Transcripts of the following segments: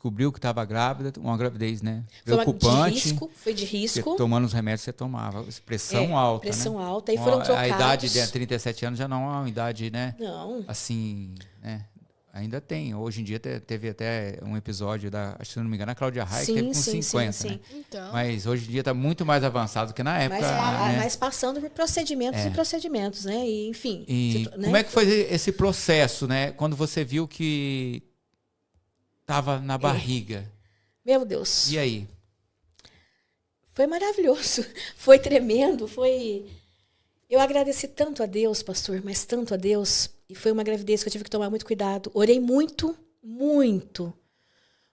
descobriu que estava grávida, uma gravidez, né? Preocupante. Foi de risco. Tomando os remédios você tomava. Pressão alta, pressão né? alta. E foram trocados. A idade de 37 anos já não é uma idade, né? Não. Assim, né? Ainda tem. Hoje em dia teve até um episódio acho que se não me engano, a Cláudia Raia, que teve com 50, sim. né? Então. Mas hoje em dia está muito mais avançado do que na época. Mas passando por procedimentos e procedimentos, né? E, enfim. Né? Como é que foi esse processo, né? Quando você viu que estava na barriga? Meu Deus. E aí? Foi maravilhoso. Foi tremendo. Eu agradeci tanto a Deus, pastor, mas tanto a Deus. E foi uma gravidez que eu tive que tomar muito cuidado. Orei muito, muito.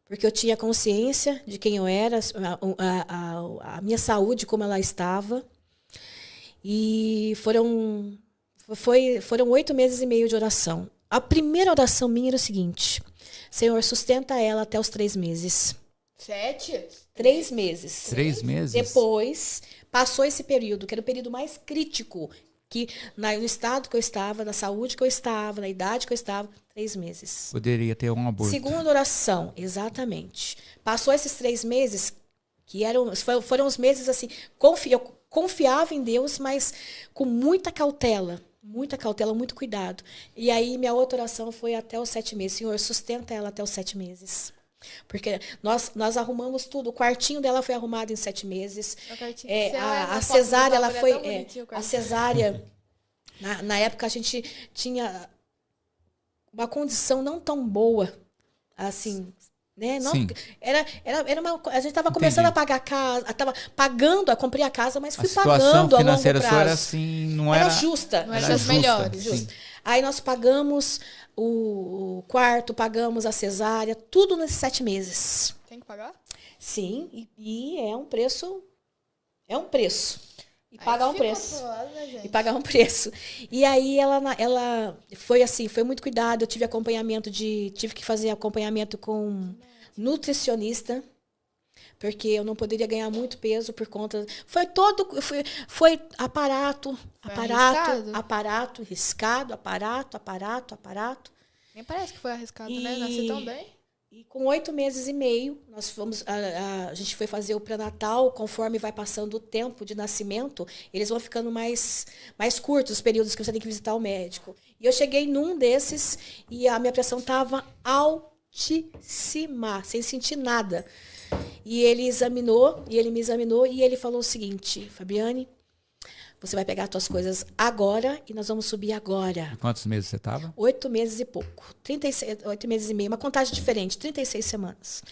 Porque eu tinha consciência de quem eu era, a minha saúde, como ela estava. E foram 8 meses e meio de oração. A primeira oração minha era o seguinte: Senhor, sustenta ela até os 3 meses. 7? 3 meses. 3 meses? Depois, passou esse período, que era o período mais crítico, que no estado que eu estava, na saúde que eu estava, na idade que eu estava, 3 meses. Poderia ter um aborto. Segunda oração, exatamente. Passou esses 3 meses, que foram os meses assim, eu confiava em Deus, mas com muita cautela, muito cuidado. E aí minha outra oração foi até os 7 meses. Senhor, sustenta ela até os 7 meses. Porque nós arrumamos tudo. O quartinho dela foi arrumado em 7 meses. A cesárea, ela foi. A cesárea, na época, a gente tinha uma condição não tão boa. Assim, né? Não, era a gente estava começando a pagar a casa, estava pagando, comprei a casa, mas fui pagando a longo prazo. Era assim, não era justa. Não era das melhores. Justa. Aí nós pagamos o quarto, pagamos a cesárea, tudo nesses 7 meses. Tem que pagar? Sim, e é um preço. É um preço. E pagar um preço. E pagar um preço. E aí ela foi assim, foi muito cuidado. Eu tive que fazer acompanhamento com nutricionista, porque eu não poderia ganhar muito peso por conta. Foi aparato, aparato. Nem parece que foi arriscado, né? Nasceu tão bem. E com 8 meses e meio, nós fomos, a gente foi fazer o pré-natal. Conforme vai passando o tempo de nascimento, eles vão ficando mais curtos os períodos que você tem que visitar o médico. E eu cheguei num desses e a minha pressão estava altíssima, sem sentir nada. E ele me examinou e ele falou o seguinte: Fabiane, você vai pegar as suas coisas agora e nós vamos subir agora. E quantos meses você estava? 8 meses e pouco. 8 meses e meio, uma contagem diferente, 36 semanas.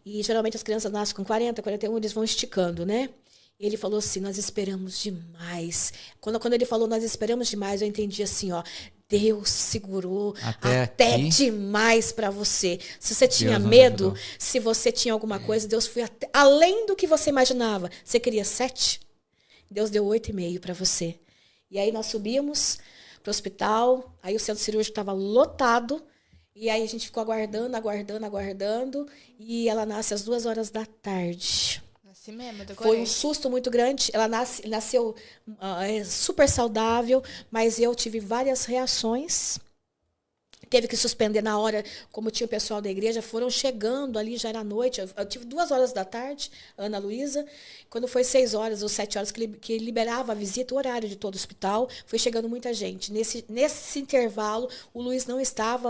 E geralmente as crianças nascem com 40, 41, eles vão esticando, né? E ele falou assim: nós esperamos demais. Quando ele falou nós esperamos demais, eu entendi assim, ó. Deus segurou até demais para você. Se você tinha medo, se você tinha alguma coisa, Deus foi além do que você imaginava. Você queria 7? Deus deu 8,5 para você. E aí nós subimos para o hospital. Aí o centro cirúrgico estava lotado. E aí a gente ficou aguardando. E ela nasce às 2h da tarde. Mesmo, foi um susto muito grande. Ela nasceu super saudável, mas eu tive várias reações. Teve que suspender na hora, como tinha o pessoal da igreja, foram chegando ali, já era noite. Eu tive 2h da tarde, Ana Luísa. Quando foi 6h ou 7h que liberava a visita, o horário de todo o hospital, foi chegando muita gente. Nesse intervalo, o Luiz não estava,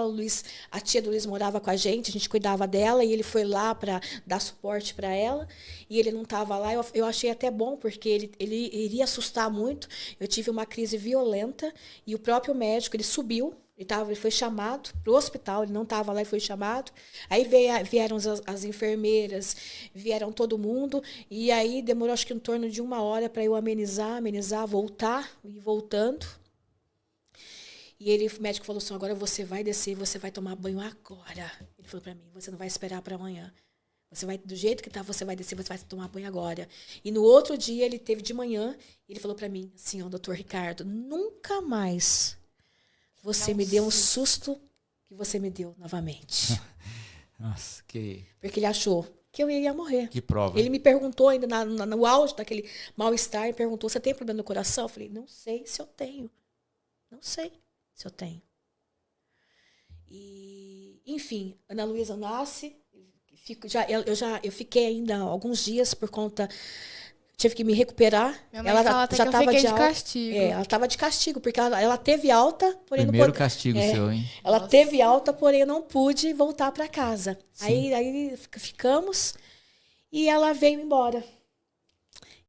a tia do Luiz morava com a gente cuidava dela, e ele foi lá para dar suporte para ela, e ele não estava lá. Eu achei até bom, porque ele iria assustar muito. Eu tive uma crise violenta, e o próprio médico, ele subiu. Ele foi chamado para o hospital, ele não estava lá e foi chamado. Aí vieram as enfermeiras, vieram todo mundo. E aí demorou acho que em torno de 1h para eu amenizar, voltar e voltando. E o médico falou assim: agora você vai descer, você vai tomar banho agora. Ele falou para mim: você não vai esperar para amanhã. Você vai, do jeito que tá, você vai descer, você vai tomar banho agora. E no outro dia, ele teve de manhã, ele falou para mim assim: ó, doutor Ricardo, nunca mais você me deu um susto que você me deu novamente. Nossa, Porque ele achou que eu ia morrer. Que prova. Ele me perguntou ainda no auge daquele mal-estar, perguntou: você tem problema no coração? Eu falei: não sei se eu tenho. Não sei se eu tenho. E, enfim, Ana Luísa nasce, Eu fiquei ainda alguns dias por conta. Tive que me recuperar. Minha mãe fala até já que eu estava fiquei de alta. castigo. Ela estava de castigo, porque ela teve alta, porém Primeiro não pôde. castigo seu, hein? Ela teve alta, porém eu não pude voltar para casa. Aí ficamos e ela veio embora.